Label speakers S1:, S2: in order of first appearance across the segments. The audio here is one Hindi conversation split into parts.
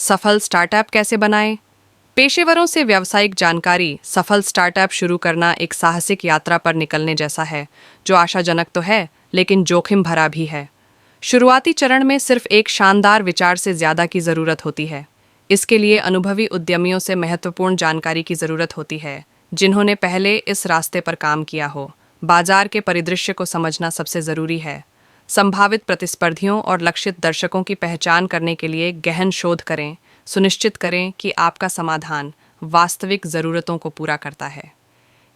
S1: सफल स्टार्टअप कैसे बनाएं? पेशेवरों से व्यावसायिक जानकारी। सफल स्टार्टअप शुरू करना एक साहसिक यात्रा पर निकलने जैसा है, जो आशाजनक तो है, लेकिन जोखिम भरा भी है। शुरुआती चरण में सिर्फ एक शानदार विचार से ज्यादा की जरूरत होती है। इसके लिए अनुभवी उद्यमियों से महत्वपूर्ण जानकारी की जरूरत होती है, जिन्होंने पहले इस रास्ते पर काम किया हो। बाजार के परिदृश्य को समझना सबसे जरूरी है। संभावित प्रतिस्पर्धियों और लक्षित दर्शकों की पहचान करने के लिए गहन शोध करें। सुनिश्चित करें कि आपका समाधान वास्तविक ज़रूरतों को पूरा करता है।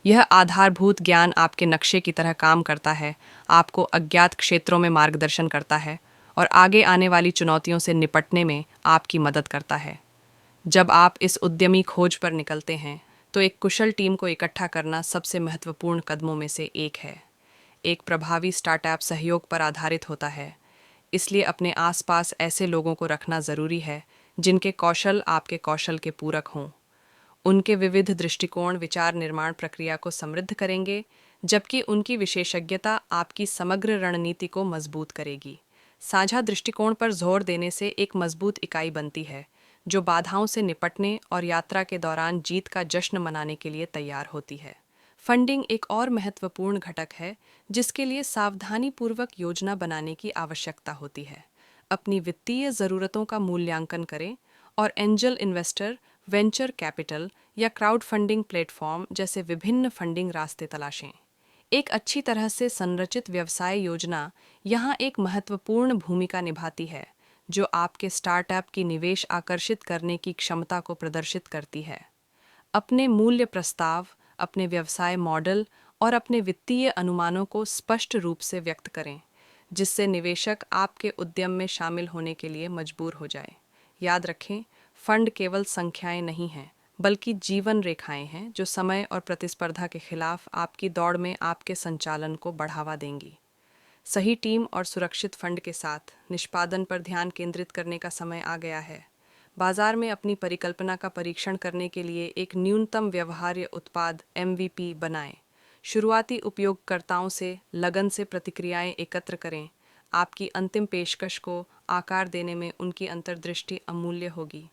S1: यह आधारभूत ज्ञान आपके नक्शे की तरह काम करता है, आपको अज्ञात क्षेत्रों में मार्गदर्शन करता है और आगे आने वाली चुनौतियों से निपटने में आपकी मदद करता है। जब आप इस उद्यमी खोज पर निकलते हैं, तो एक कुशल टीम को इकट्ठा करना सबसे महत्वपूर्ण कदमों में से एक है। एक प्रभावी स्टार्टअप सहयोग पर आधारित होता है, इसलिए अपने आसपास ऐसे लोगों को रखना ज़रूरी है जिनके कौशल आपके कौशल के पूरक हों। उनके विविध दृष्टिकोण विचार निर्माण प्रक्रिया को समृद्ध करेंगे, जबकि उनकी विशेषज्ञता आपकी समग्र रणनीति को मजबूत करेगी। साझा दृष्टिकोण पर जोर देने से एक मजबूत इकाई बनती है, जो बाधाओं से निपटने और यात्रा के दौरान जीत का जश्न मनाने के लिए तैयार होती है। फंडिंग एक और महत्वपूर्ण घटक है, जिसके लिए सावधानीपूर्वक योजना बनाने की आवश्यकता होती है। अपनी वित्तीय ज़रूरतों का मूल्यांकन करें और एंजल इन्वेस्टर, वेंचर कैपिटल या क्राउड फंडिंग प्लेटफॉर्म जैसे विभिन्न फंडिंग रास्ते तलाशें। एक अच्छी तरह से संरचित व्यवसाय योजना यहाँ एक महत्वपूर्ण भूमिका निभाती है, जो आपके स्टार्टअप की निवेश आकर्षित करने की क्षमता को प्रदर्शित करती है। अपने मूल्य प्रस्ताव, अपने व्यवसाय मॉडल और अपने वित्तीय अनुमानों को स्पष्ट रूप से व्यक्त करें, जिससे निवेशक आपके उद्यम में शामिल होने के लिए मजबूर हो जाए। याद रखें, फंड केवल संख्याएं नहीं हैं, बल्कि जीवन रेखाएं हैं, जो समय और प्रतिस्पर्धा के खिलाफ आपकी दौड़ में आपके संचालन को बढ़ावा देंगी। सही टीम और सुरक्षित फंड के साथ निष्पादन पर ध्यान केंद्रित करने का समय आ गया है। बाजार में अपनी परिकल्पना का परीक्षण करने के लिए एक न्यूनतम व्यवहार्य उत्पाद MVP बनाएं। शुरुआती उपयोगकर्ताओं से लगन से प्रतिक्रियाएं एकत्र करें। आपकी अंतिम पेशकश को आकार देने में उनकी अंतर्दृष्टि अमूल्य होगी।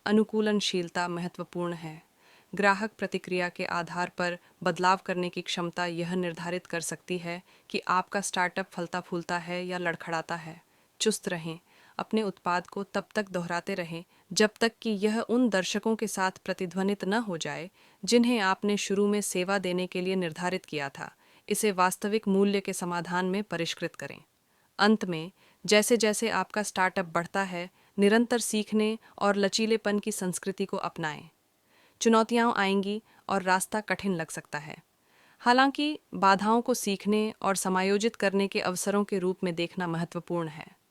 S1: अनुकूलनशीलता महत्वपूर्ण है। ग्राहक प्रतिक्रिया के आधार पर बदलाव करने की क्षमता यह निर्धारित कर सकती है कि आपका स्टार्टअप फलता फूलता है या लड़खड़ाता है। चुस्त रहें, अपने उत्पाद को तब तक दोहराते रहें जब तक कि यह उन दर्शकों के साथ प्रतिध्वनित न हो जाए जिन्हें आपने शुरू में सेवा देने के लिए निर्धारित किया था। इसे वास्तविक मूल्य के समाधान में परिष्कृत करें। अंत में, जैसे जैसे आपका स्टार्टअप बढ़ता है, निरंतर सीखने और लचीलेपन की संस्कृति को अपनाएं। चुनौतियां आएंगी और रास्ता कठिन लग सकता है। हालांकि बाधाओं को सीखने और समायोजित करने के अवसरों के रूप में देखना महत्वपूर्ण है।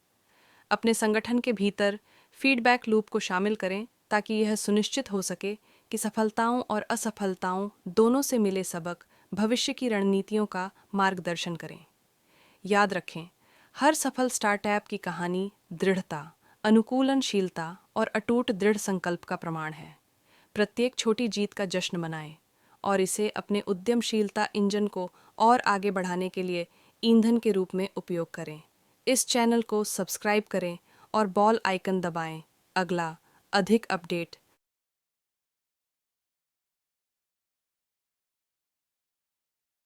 S1: अपने संगठन के भीतर फीडबैक लूप को शामिल करें, ताकि यह सुनिश्चित हो सके कि सफलताओं और असफलताओं दोनों से मिले सबक भविष्य की रणनीतियों का मार्गदर्शन करें। याद रखें, हर सफल स्टार्टअप की कहानी दृढ़ता, अनुकूलनशीलता और अटूट दृढ़ संकल्प का प्रमाण है। प्रत्येक छोटी जीत का जश्न मनाएं और इसे अपने उद्यमशीलता इंजन को और आगे बढ़ाने के लिए ईंधन के रूप में उपयोग करें। इस चैनल को सब्सक्राइब करें और बॉल आइकन दबाएं अगला अधिक अपडेट